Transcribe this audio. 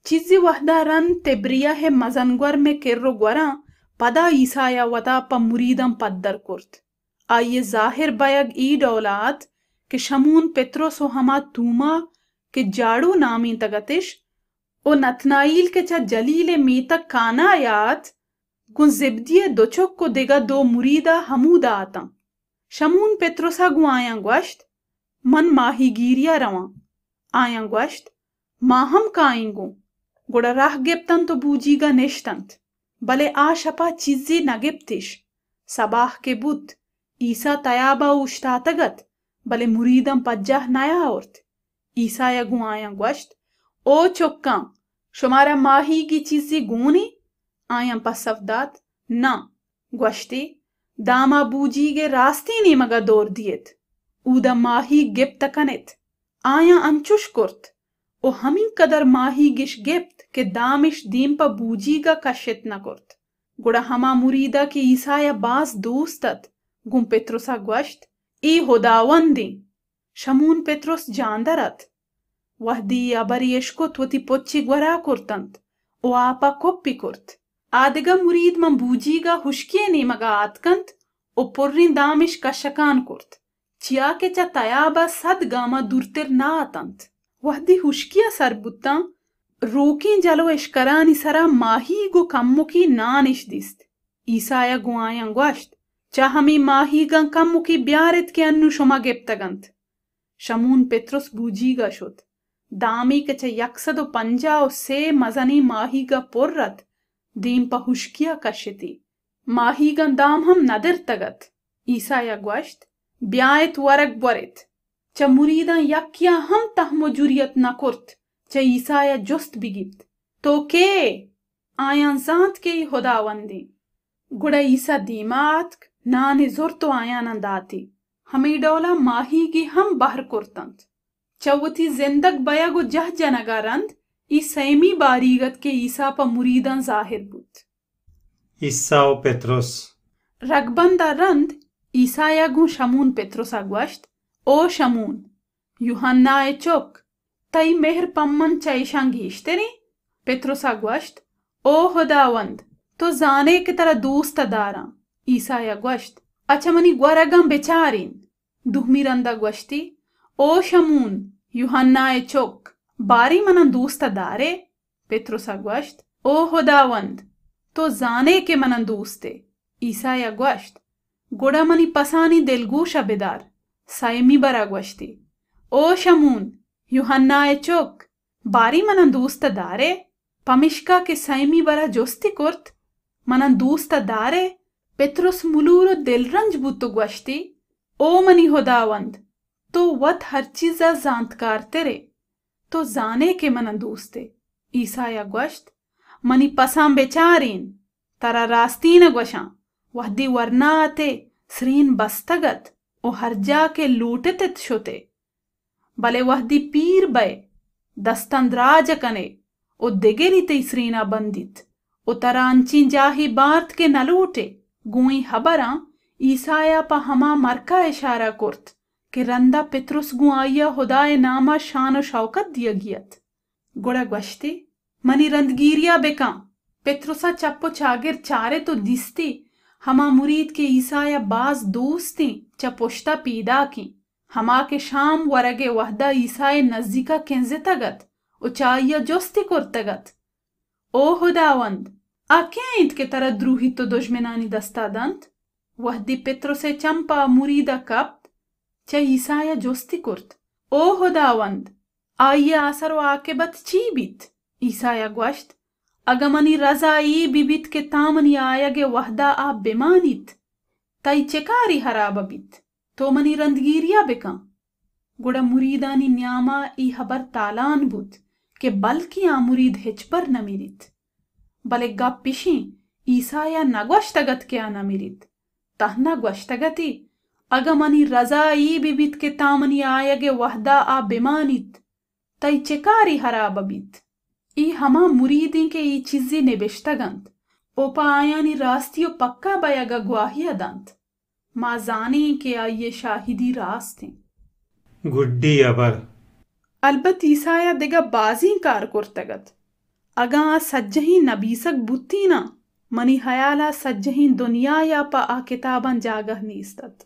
چیزی وحدہ رن تبریہ مزنگور میں کرو گوراں پدا عیسایا وطا پا مریدم پدر کرت. آئیے ظاہر بیگ ای ڈولات کہ شمون پتروس و ہما توما کہ جاڑو نامی تگتش او نتنائیل کے چا جلیل میتک کانا آیات گن زبدی دوچک کو دگا دو مریدہ حمودا آتا. شمون پتروسا گو آیاں گوشت من ماہی گیریا رواں. آیاں گوشت ما ہم کائیں گو. گوڑا راہ گپتن تو بوجی گا نشتنت بلے آ شپا چیزی نگپتش. صباح کے بت عیسیٰ تیابا اوشتاتگت بلے مریدم پجہ نیا اورت. عیسیٰ گو آیاں گوشت او چکاں شمارا ماہی کی چیزی گونی؟ آیاں پسف دات نا. گوشتی داما بوجی گے راستی نی مگا دور دیت اودا ماہی گپ تکنت. آیاں انچوش کرت او ہمیں قدر ماہی گش گپت کہ دامش دیم پا بوجی گا کشت نہ کرت. گوڑا ہما مریدہ کی عیسیٰ باز دوستت گم پتروسا گوشت ای خداوندی. شمون پتروس جاندرت وحدی ابری اشکت وتی پچی گورا کرتنت او آپا کپی کرت. آدگا مرید من بوجی گا ہشکی نی مگا آتکنت او پرین دامش کشکان کرت چیا کے چا تیابا 100 گاما دورتر نہ آتنت. وحدی ہشکیا سر بتاں روکین جلو اشکرانی سرا ماہی گو کمو کی نانش دیست. عیسیٰ گو آیاں گوشت چا ہمیں ماہی گا کمو کی بیارت کے انو شما گپتگنت. شمون پتروس بوجی گا شد دامی کچا 153 مزنی ماہی گا پر رت دیم پا ہشکیا کشتی. ماہی گا دام ہم ندر تگت. عیسیٰ گوشت بیایت ورگ بورت. چا مریداں یکیا ہم تہمو جوریت نہ کرت چا عیسیٰ جست بگیت تو کے آیاں زانت کے خداوندی. گڑا عیسیٰ دیماتک نان زور تو آیاں انداتی ہمیں ڈولا ماہی گی ہم بہر کرتنت. چوتی زندگ بیاگو جہ جنگا رند ای سیمی باریگت کے عیسیٰ پا مریداں ظاہر بود. عیسیٰ و پتروس رگبندہ رند عیسیٰ گو شمون پتروسا گوشت او شمون یوحنا چک تئی مہر پمن چائشان گیشتری؟ پتروسا گوشت او خداوند تو زانے کے ترا دوست داراں. عیسیٰ گوشت اچھا منی گورگاں بچارین. دوہمی رندہ گوشتی او شمون یوحنا چک باری منن دوست دارے؟ پتروسا گوشت او خداوند تو زانے کے منن دوستے. عیسیٰ گوشت گوڑا منی پسانی دلگوشا بدار. سائمی برا گوشتی او شمون یوحنا چک باری منن دوست دارے؟ پمشکا کے سائمی برا جوستی کرت منن دوست دارے؟ پتروس ملور دل رنج بوتو گوشتی او منی خداوند تو وط ہر چیزا زانتکار تیرے تو زانے کے منن دوستے. عیسیٰ گوشت منی پسان بیچارین ترا راستین گوشاں وحدی ورنا آتے سرین بستگت او ہر جا کے لوٹتت شتے بلے وحدی پیر بے دستند راج کنے او دگری تی سرینا بندیت او ترا انچین جاہی بارت کے نلوٹے. گوئیں حبراں عیسیٰ پا ہما مرکا اشارہ کرت کہ رندہ پتروس گو آیا خدای ناما شان و شوکت دیا گیت. گوڑا گوشتی منی رندگیریا بکاں. پتروسا چپو چاگر چارے تو دیستی ہما مرید کے عیسیٰ باز دوستی چپوشتا پیدا کی. ہما کے شام ورگے وحدہ عیسیٰ نزدیکا کنزے تگت او چاہیا جوستی کرتگت. او خداوند آکینت کے ترا دروہی تو دشمنانی دستا دنت؟ وحدی پتروس چمپا مریدہ کپت چا عیسیٰ جوستی کرت او خداوند آئیے آثر و عاقبت چی بیت؟ عیسیٰ گوشت اگا منی رضائی بی بیت کے تامنی آیاگے وحدہ آپ بمانیت تائی چکاری حرابہ بیت تو منی رندگیریا بکاں. گوڑا مریدانی نیاما ای حبر تالان بود کہ بلکی آ مرید ہچبر نہ میریت بلے گا پیشیں عیسیٰ نگوشتگت کیا نہ میریت تہنا گوشتگتی اگا منی رضائی بی بیت کے تامنی آیاگے وحدہ آپ بمانیت تائی چکاری حرابہ بیت. ای ہما مریدیں کے ای چیزی نبشتگند اوپا آیانی راستی و پکا بیاگا گواہی ادانت ما زانی کہ آئیے شاہدی راست ہیں. گڈی ابر البت عیسیٰ دگا بازی کار کرتگت اگاں سجہین نبیسک بُتینا منی حیالہ سجہین دنیا یا پا آ کتاباں جاگہ نیستت۔